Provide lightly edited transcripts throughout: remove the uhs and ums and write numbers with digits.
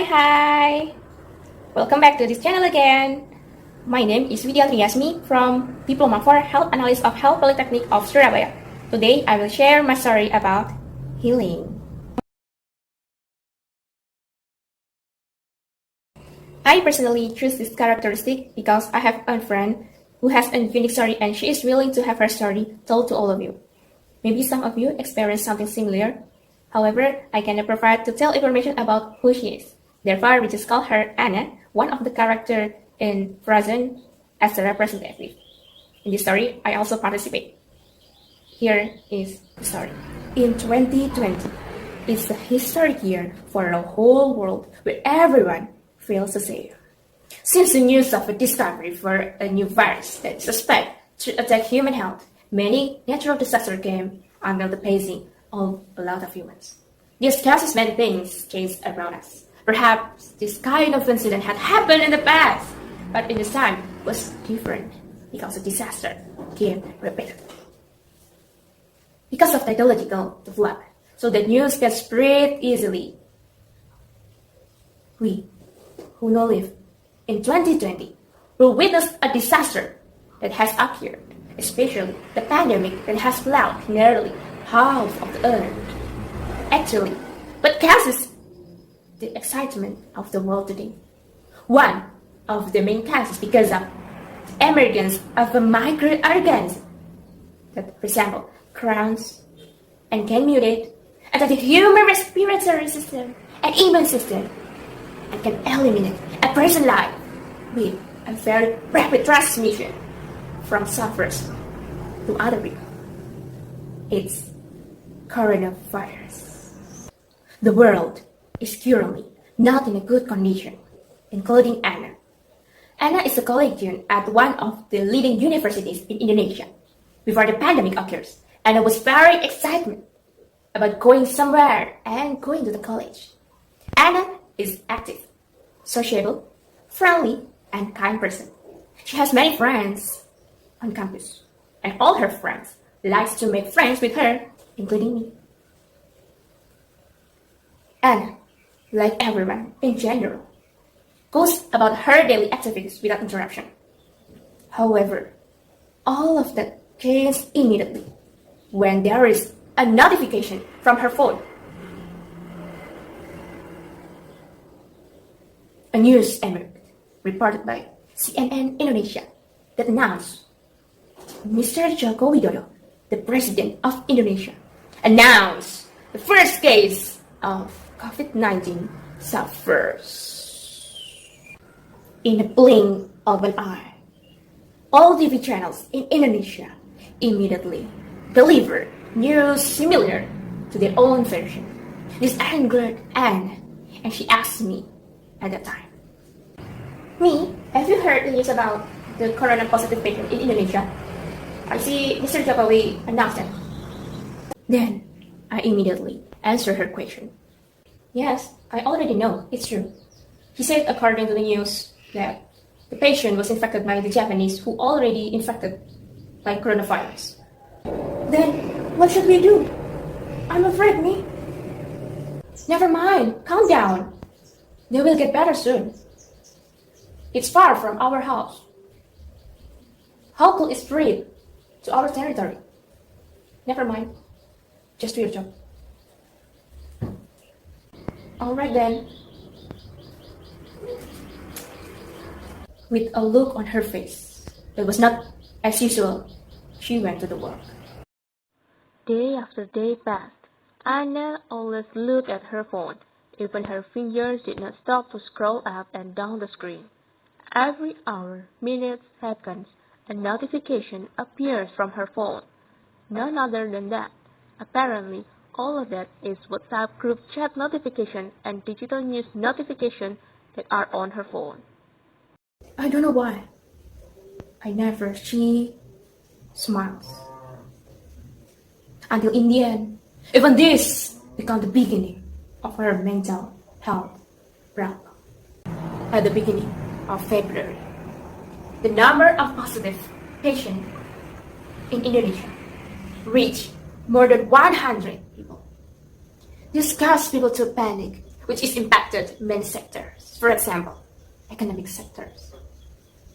Hi! Welcome back to this channel again. My name is WIDYANTRI YASMI from Diploma for Health Analyst of Health Polytechnic of Surabaya. Today, I will share my story about healing. I personally choose this characteristic because I have a friend who has a unique story and she is willing to have her story told to all of you. Maybe some of you experienced something similar. However, I cannot provide detailed information about who she is. Therefore, we just call her Anna, one of the characters in Frozen, as a representative. In this story, I also participate. Here is the story. In 2020, it's a historic year for the whole world where everyone feels the same. Since the news of a discovery for a new virus that is suspected to attack human health, many natural disasters came under the pacing of a lot of humans. This causes many things change around us. Perhaps this kind of incident had happened in the past, but in this time was different because the disaster came repeatedly. Because of technological development, so that news can spread easily. We, who now live in 2020, will witness a disaster that has occurred, especially the pandemic that has plowed nearly half of the earth. Actually, what causes the excitement of the world today? One of the main causes because of the emergence of a microorganism that resemble crowns and can mutate into the human respiratory system and immune system and can eliminate a person's life with a very rapid transmission from sufferers to other people. It's coronavirus. The world is currently not in a good condition, including Anna. Anna is a collegian at one of the leading universities in Indonesia. Before the pandemic occurs, Anna was very excited about going somewhere and going to the college. Anna is active, sociable, friendly, and kind person. She has many friends on campus, and all her friends likes to make friends with her, including me. Anna, like everyone in general, goes about her daily activities without interruption. However, all of that changes immediately when there is a notification from her phone. A news emerged, reported by CNN Indonesia, that announced Mr. Joko Widodo, the President of Indonesia, announced the first case of COVID-19 suffers. In a blink of an eye, all TV channels in Indonesia immediately delivered news similar to their own version. This angered Anne, and she asked me at that time, "Me, have you heard the news about the corona positive patient in Indonesia? I see Mr. Jokowi announced it." Then I immediately answered her question. "Yes, I already know, it's true. He said according to the news that the patient was infected by the Japanese who already infected by coronavirus." "Then what should we do? I'm afraid, me." "Never mind, calm down. They will get better soon. It's far from our house. How could it spread to our territory? Never mind. Just do your job." "Alright then." With a look on her face that was not as usual, she went to the work. Day after day passed. Anna always looked at her phone. Even her fingers did not stop to scroll up and down the screen. Every hour, minutes, seconds, a notification appears from her phone. None other than that. Apparently, all of that is WhatsApp group chat notification and digital news notification that are on her phone. I don't know why. I never see smiles. Until in the end, even this became the beginning of her mental health problem. At the beginning of February, the number of positive patients in Indonesia reached more than 100 people. This caused people to panic which is impacted many sectors. For example, economic sectors.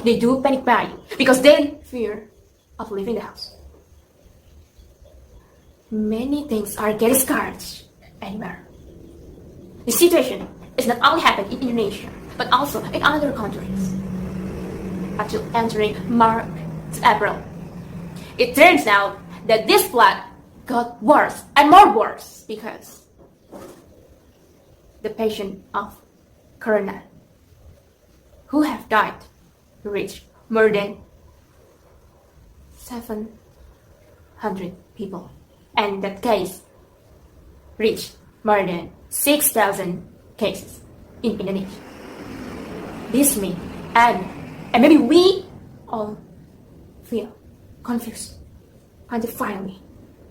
They do panic buying because they fear of leaving the house. Many things are getting scarce anywhere. The situation is not only happened in Indonesia, but also in other countries. Until entering March to April, it turns out that this flood got worse and more worse because the patient of corona who have died reached more than 700 people, and that case reached more than 6,000 cases in Indonesia. This means, and maybe we all feel confused and finally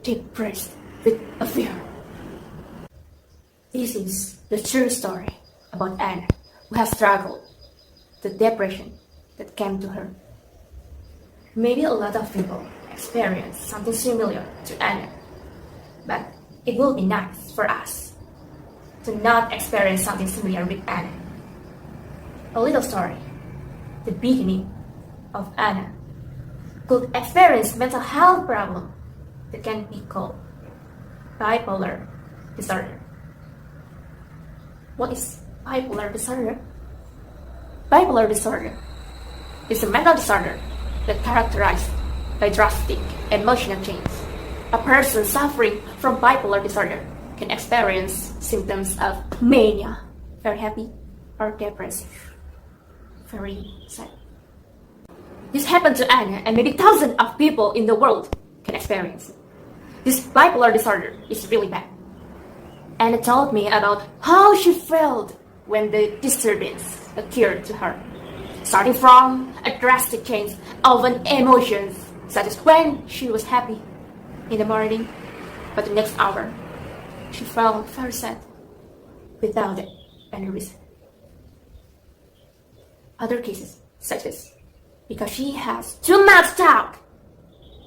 depressed with a fear. This is the true story about Anna, who has struggled the depression that came to her. Maybe a lot of people experience something similar to Anna, but it will be nice for us to not experience something similar with Anna. A little story. The beginning of Anna could experience mental health problem that can be called bipolar disorder. What is bipolar disorder? Bipolar disorder is a mental disorder that characterized by drastic emotional change. A person suffering from bipolar disorder can experience symptoms of mania, very happy, or depressive, very sad. This happened to Anna, and maybe thousands of people in the world can experience it. This bipolar disorder is really bad. Anna told me about how she felt when the disturbance occurred to her, starting from a drastic change of an emotions, such as when she was happy in the morning, but the next hour she felt very sad without any reason. Other cases, such as because she has too much talk,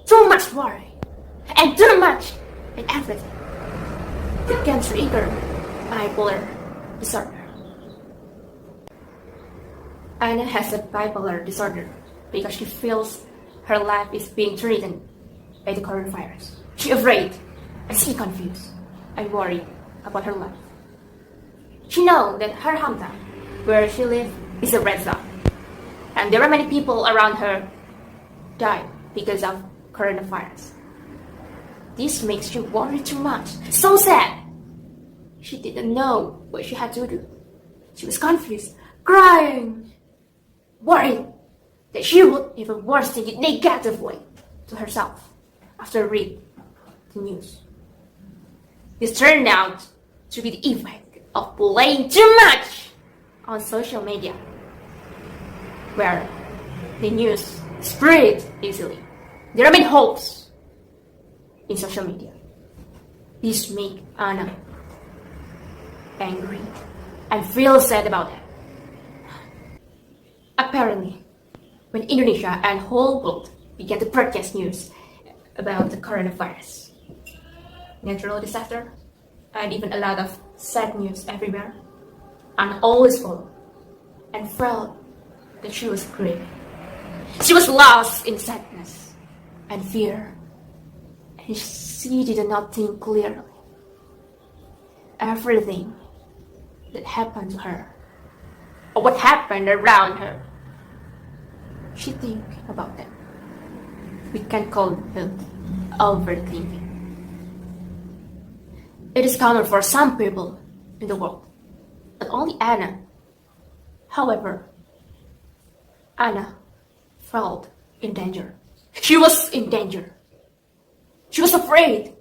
too much worry, and too much in everything, that can trigger bipolar disorder. Anna has a bipolar disorder because she feels her life is being threatened by the coronavirus. She's afraid and she's confused and worried about her life. She knows that her hometown, where she lives, is a red zone, and there are many people around her died because of coronavirus. This makes her worry too much, so sad. She didn't know what she had to do. She was confused, crying, worried that she would even worse think it negatively to herself after reading the news. This turned out to be the effect of playing too much on social media, where the news spread easily. There are many hopes in social media. This makes Anna angry and feel sad about that. Apparently, when Indonesia and whole world began to broadcast news about the coronavirus, natural disaster, and even a lot of sad news everywhere, Anna always followed and felt that she was grieving. She was lost in sadness and fear, and she did not think clearly. Everything that happened to her, or what happened around her, she think about that. We can call it overthinking. It is common for some people in the world, but only Anna. However, Anna felt in danger. She was in danger. She was afraid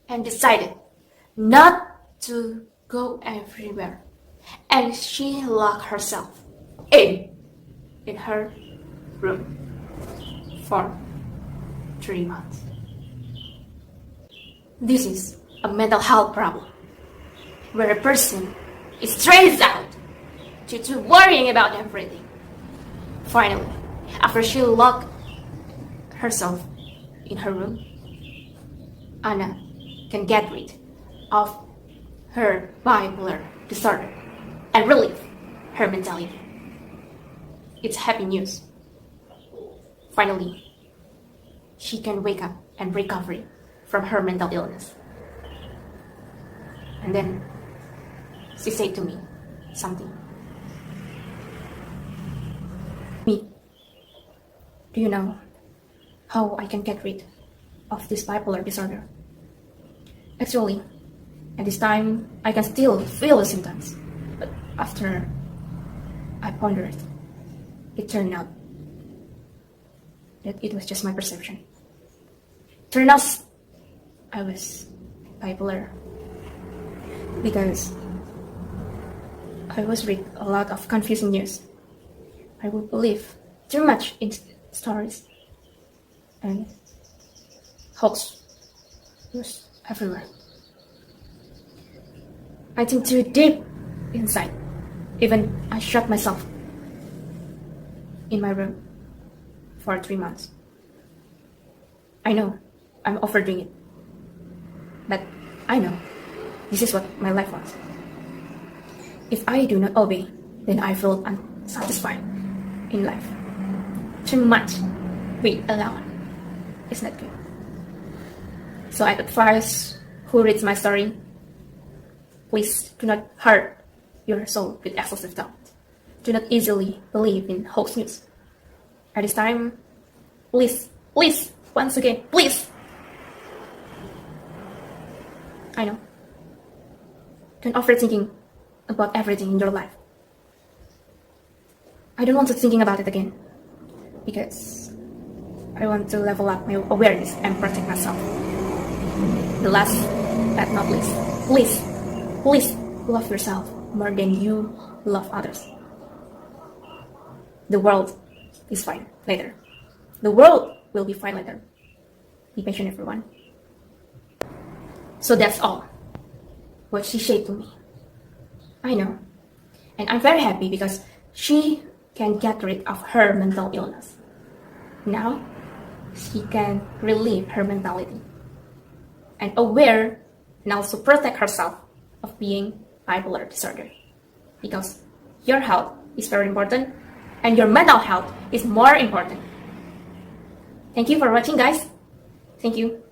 and decided not to go everywhere. And she locked herself in her room for 3 months. This is a mental health problem where a person is stressed out due to worrying about everything. Finally, after she locked herself in her room, Anna can get rid of her bipolar disorder and relieve her mentality. It's happy news. Finally, she can wake up and recover from her mental illness. And then she said to me something. Me, do you know how I can get rid of this bipolar disorder? Actually, at this time, I can still feel the symptoms. But after I pondered, it turned out that it was just my perception. Turned out I was bipolar because I was read a lot of confusing news. I would believe too much in stories, and hoax was everywhere. I think too deep inside. Even I shut myself in my room for 3 months. I know I'm overdoing it, but I know this is what my life was. If I do not obey, then I feel unsatisfied in life. Too much being alone is not good. So I advise who reads my story, please do not hurt your soul with excessive thought. Do not easily believe in hoax news. At this time, please, once again, please. I know. Don't overthinking about everything in your life. I don't want to thinking about it again because I want to level up my awareness and protect myself. The last but not least, please love yourself more than you love others. The world is fine later. The world will be fine later. Be patient, everyone. So that's all what she said to me. I know. And I'm very happy because she can get rid of her mental illness. Now, she can relieve her mentality and aware and also protect herself of being bipolar disorder. Because your health is very important and your mental health is more important. Thank you for watching, guys. Thank you.